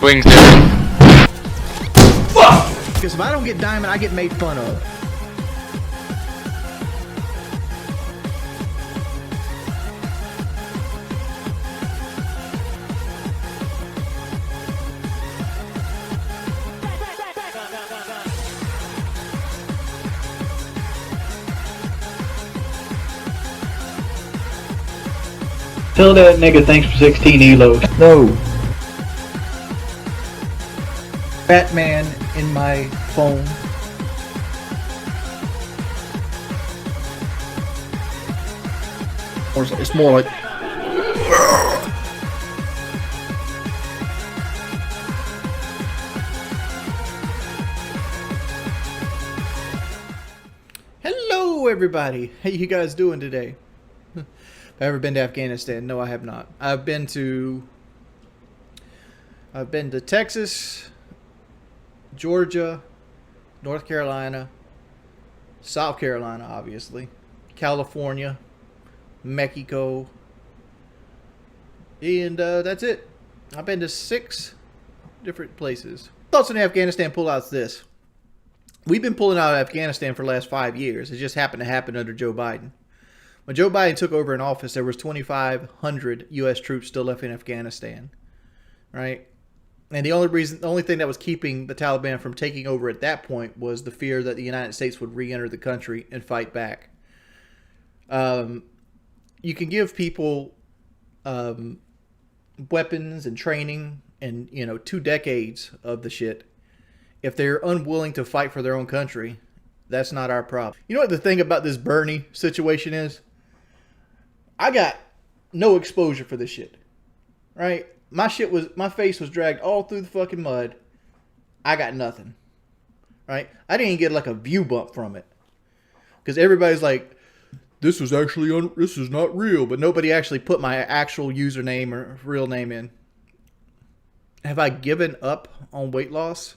Wings different. Fuck! Because if I don't get diamond, I get made fun of. Tell that nigga thanks for 16 elos. No. Batman in my phone. Or it's more like. Hello, everybody. How you guys doing today? Have I ever been to Afghanistan? No, I have not. I've been to Texas, Georgia, North Carolina, South Carolina, obviously, California, Mexico, and that's it. I've been to 6 different places. Thoughts on Afghanistan pullouts this. We've been pulling out of Afghanistan for the last 5 years. It just happened to happen under Joe Biden. When Joe Biden took over in office, there was 2,500 U.S. troops still left in Afghanistan, right? And the only thing that was keeping the Taliban from taking over at that point was the fear that the United States would re-enter the country and fight back. You can give people weapons and training and 2 decades of the shit. If they're unwilling to fight for their own country, that's not our problem. You know what the thing about this Bernie situation is? I got no exposure for this shit, right? My face was dragged all through the fucking mud. I got nothing, right? I didn't even get like a view bump from it, because everybody's like, this is not real, but nobody actually put my actual username or real name in. Have I given up on weight loss?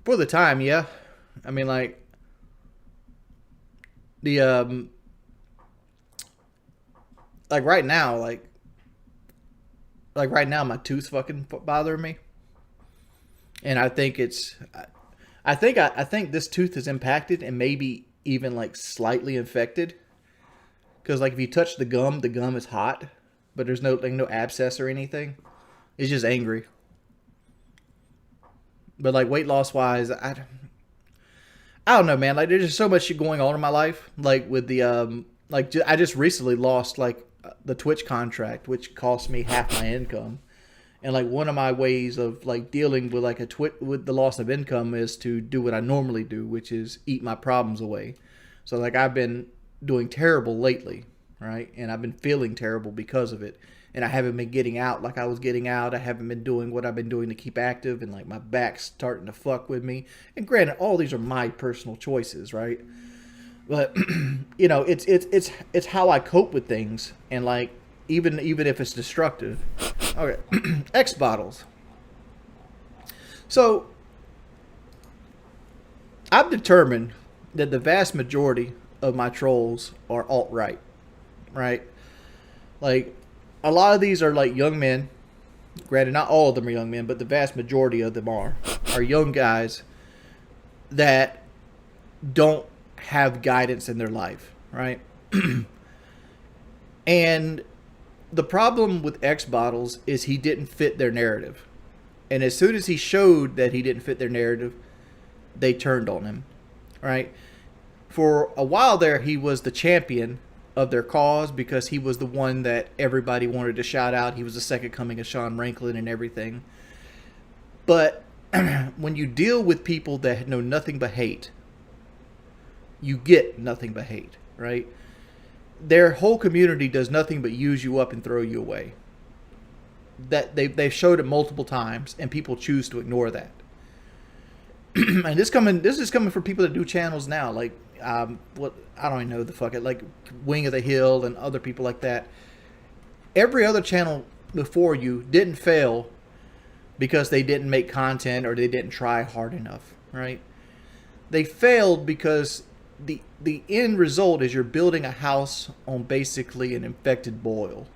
For the time, yeah. I mean, like, like right now, like right now, my tooth's fucking bothering me, and I think I think this tooth is impacted and maybe even like slightly infected, because like if you touch the gum is hot, but there's no abscess or anything. It's just angry. But like weight loss wise, I don't know, man. Like there's just so much shit going on in my life. Like with the I just recently lost like the Twitch contract, which cost me half my income. And like one of my ways of like dealing with like with the loss of income is to do what I normally do, which is eat my problems away. So like I've been doing terrible lately, right? And I've been feeling terrible because of it. And I haven't been getting out like I was getting out. I haven't been doing what I've been doing to keep active, and like my back's starting to fuck with me. And granted, all these are my personal choices, right? But it's how I cope with things, and like even if it's destructive. Okay, XBOTTLEs. So I've determined that the vast majority of my trolls are alt-right, right? Like a lot of these are like young men. Granted, not all of them are young men, but the vast majority of them are young guys that don't have guidance in their life, right? And the problem with XBOTTLEs is he didn't fit their narrative. And as soon as he showed that he didn't fit their narrative, they turned on him, right? For a while there, he was the champion of their cause because he was the one that everybody wanted to shout out. He was the second coming of Sean RANKLIN and everything. But when you deal with people that know nothing but hate, you get nothing but hate, right? Their whole community does nothing but use you up and throw you away. That they've showed it multiple times, and people choose to ignore that. And this is coming from people that do channels now, like what I don't even know the fuck it, like Wing of the Hill and other people like that. Every other channel before you didn't fail because they didn't make content or they didn't try hard enough, right? They failed because the end result is you're building a house on basically an infected boil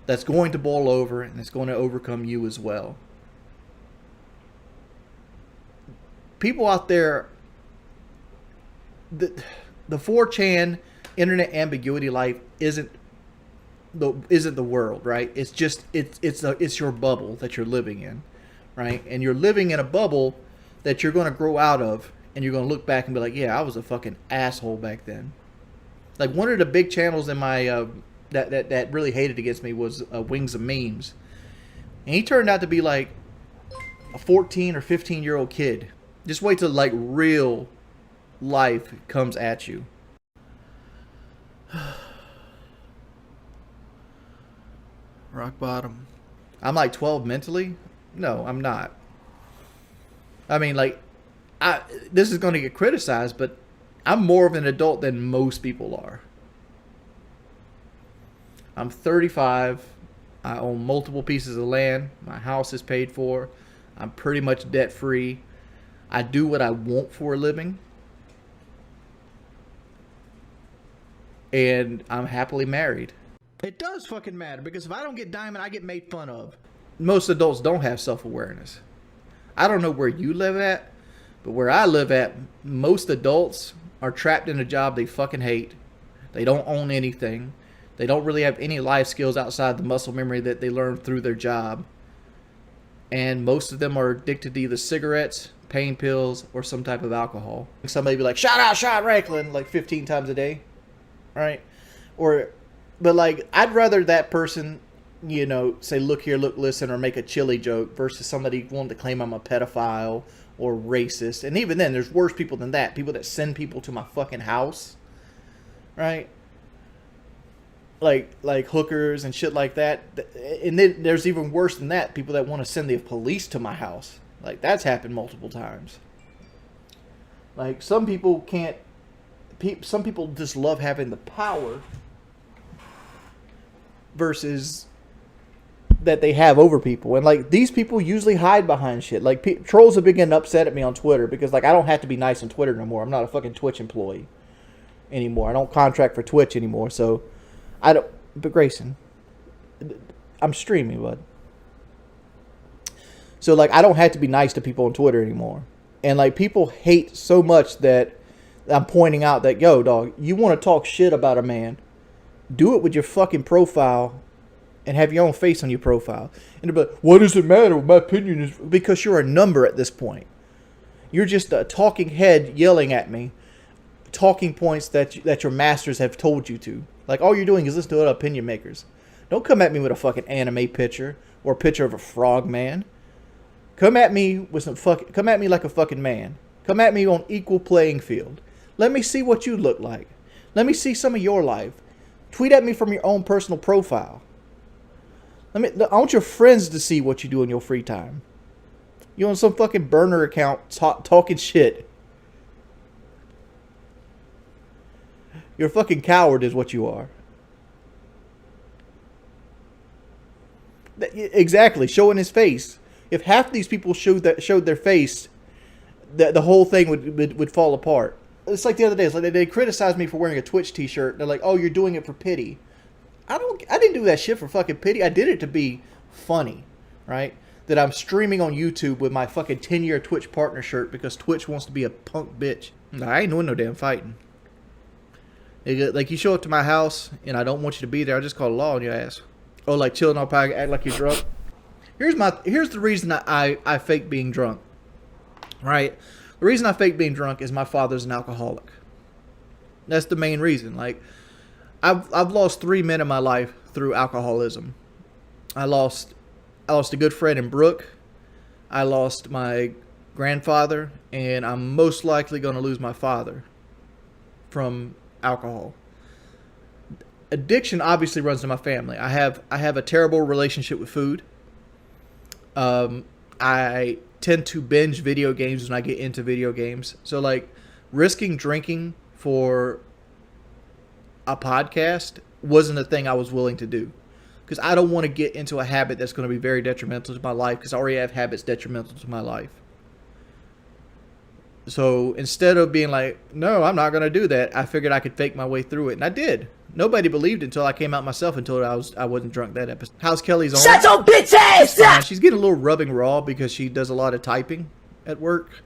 that's going to boil over, and it's going to overcome you as well. people out there, the 4chan internet ambiguity life isn't the world, right? It's just it's your bubble that you're living in, right? And you're living in a bubble that you're going to grow out of, and you're going to look back and be like, yeah, I was a fucking asshole back then. Like, one of the big channels in my that really hated against me was Wings of Memes, and he turned out to be like a 14 or 15-year-old kid. Just wait till like real life comes at you. Rock bottom. I'm like 12 mentally? No, I'm not. I mean, like, this is going to get criticized, but I'm more of an adult than most people are. I'm 35. I own multiple pieces of land. My house is paid for. I'm pretty much debt free. I do what I want for a living. And I'm happily married. It does fucking matter, because if I don't get diamond, I get made fun of. Most adults don't have self-awareness. I don't know where you live at, but where I live at, most adults are trapped in a job they fucking hate. They don't own anything. They don't really have any life skills outside the muscle memory that they learned through their job. And most of them are addicted to either cigarettes, pain pills, or some type of alcohol. Somebody be like, shout out RANKLIN like 15 times a day. Right? But like, I'd rather that person, you know, say, look here, look, listen, or make a chilly joke versus somebody wanting to claim I'm a pedophile or racist. And even then, there's worse people than that. People that send people to my fucking house. Right? Like hookers and shit like that. And then there's even worse than that. People that want to send the police to my house. Like, that's happened multiple times. Like, some people can't. Some people just love having the power versus that they have over people. And like, these people usually hide behind shit. Like, trolls have been getting upset at me on Twitter because like, I don't have to be nice on Twitter no more. I'm not a fucking Twitch employee anymore. I don't contract for Twitch anymore. So I don't. But Grayson, I'm streaming, bud. So like, I don't have to be nice to people on Twitter anymore. And like, people hate so much that I'm pointing out that, yo, dog, you want to talk shit about a man, do it with your fucking profile and have your own face on your profile. And they're like, what does it matter? My opinion is... Because you're a number at this point. You're just a talking head yelling at me, talking points that your masters have told you to. Like, all you're doing is listen to other opinion makers. Don't come at me with a fucking anime picture or a picture of a frog man. Come at me with some come at me like a fucking man. Come at me on equal playing field. Let me see what you look like. Let me see some of your life. Tweet at me from your own personal profile. I want your friends to see what you do in your free time. You on some fucking burner account talking shit. You're a fucking coward is what you are. Exactly, showing his face. If half these people showed their face, the whole thing would fall apart. It's like the other day. It's like they criticized me for wearing a Twitch t-shirt. They're like, "Oh, you're doing it for pity." I didn't do that shit for fucking pity. I did it to be funny, right? That I'm streaming on YouTube with my fucking 10-year Twitch partner shirt because Twitch wants to be a punk bitch. I ain't doing no damn fighting. Like, you show up to my house and I don't want you to be there, I just call the law on your ass. Oh, like chilling on probably act like you're drunk. Here's the reason I fake being drunk. Right? The reason I fake being drunk is my father's an alcoholic. That's the main reason. Like, I've lost 3 men in my life through alcoholism. I lost a good friend in Brooke. I lost my grandfather, and I'm most likely going to lose my father from alcohol. Addiction obviously runs in my family. I have a terrible relationship with food. I tend to binge video games when I get into video games. So like, risking drinking for a podcast wasn't a thing I was willing to do. Because I don't want to get into a habit that's going to be very detrimental to my life, because I already have habits detrimental to my life. So instead of being like, no, I'm not going to do that, I figured I could fake my way through it. And I did. Nobody believed it until I came out myself and told her I wasn't drunk that episode. How's Kelly's on? Shut your bitch ass up! She's getting a little rubbing raw because she does a lot of typing at work.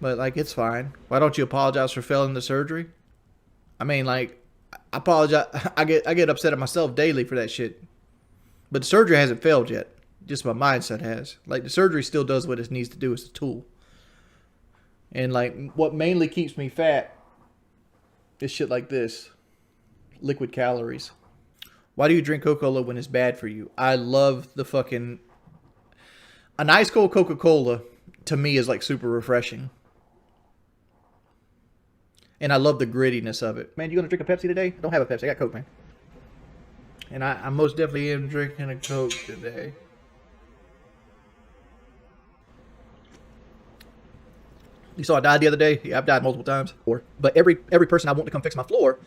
But like, it's fine. Why don't you apologize for failing the surgery? I mean, like, I apologize. I get upset at myself daily for that shit. But the surgery hasn't failed yet. Just my mindset has. Like, the surgery still does what it needs to do. It's a tool. And like, what mainly keeps me fat is shit like this. Liquid calories. Why do you drink Coca-Cola when it's bad for you? I love the fucking... An ice cold Coca-Cola, to me, is like super refreshing. And I love the grittiness of it. Man, you gonna drink a Pepsi today? I don't have a Pepsi. I got Coke, man. And I most definitely am drinking a Coke today. You saw I died the other day? Yeah, I've died multiple times. But every person I want to come fix my floor,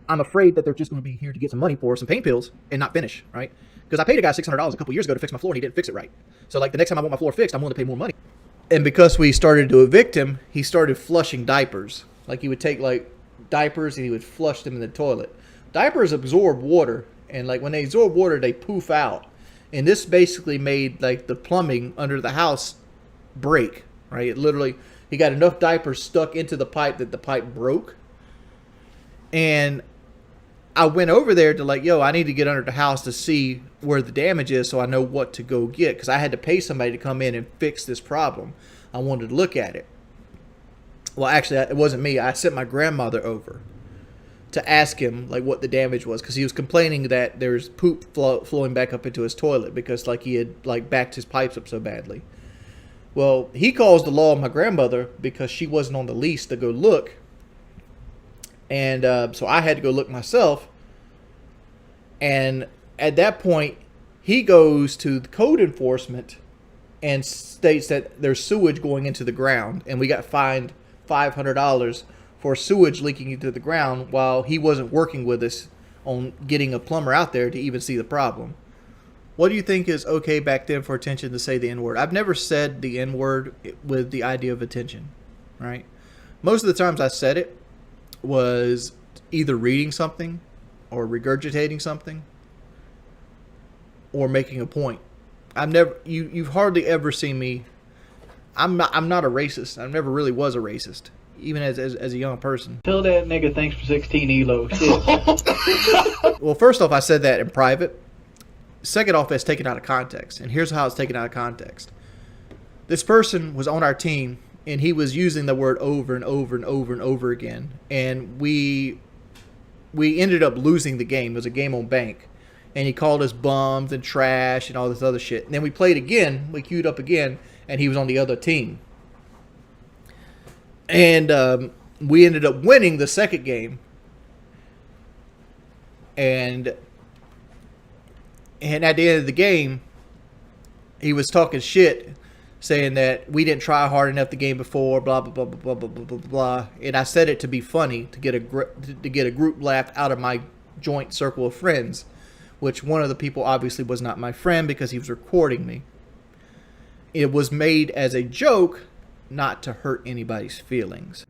I'm afraid that they're just going to be here to get some money for some pain pills and not finish, right? Because I paid a guy $600 a couple years ago to fix my floor and he didn't fix it right. So like the next time I want my floor fixed, I'm willing to pay more money. And because we started to evict him, he started flushing diapers. Like he would take like diapers and he would flush them in the toilet. Diapers absorb water, and like when they absorb water, they poof out. And this basically made like the plumbing under the house break, right? It literally, he got enough diapers stuck into the pipe that the pipe broke. And I went over there to like, yo, I need to get under the house to see where the damage is so I know what to go get. Because I had to pay somebody to come in and fix this problem. I wanted to look at it. Well, actually, it wasn't me. I sent my grandmother over to ask him like what the damage was. Because he was complaining that there's poop flowing back up into his toilet. Because like he had like backed his pipes up so badly. Well, he calls the law on my grandmother because she wasn't on the lease to go look. And so I had to go look myself. And at that point, he goes to the code enforcement and states that there's sewage going into the ground. And we got fined $500 for sewage leaking into the ground while he wasn't working with us on getting a plumber out there to even see the problem. What do you think is okay back then for attention to say the N-word? I've never said the N-word with the idea of attention, right? Most of the times I said it was either reading something or regurgitating something or making a point. You've hardly ever seen me. I'm not a racist. I never really was a racist, even as a young person. Tell that nigga thanks for 16 ELO. Shit. Well, first off, I said that in private. Second off, it's taken out of context. And here's how it's taken out of context. This person was on our team, and he was using the word over and over and over and over again. And we ended up losing the game. It was a game on bank. And he called us bums and trash and all this other shit. And then we played again. We queued up again, and he was on the other team. And we ended up winning the second game. And at the end of the game, he was talking shit, saying that we didn't try hard enough the game before, blah, blah, blah, blah, blah, blah, blah, blah. And I said it to be funny, to get a group laugh out of my joint circle of friends, which one of the people obviously was not my friend because he was recording me. It was made as a joke, not to hurt anybody's feelings.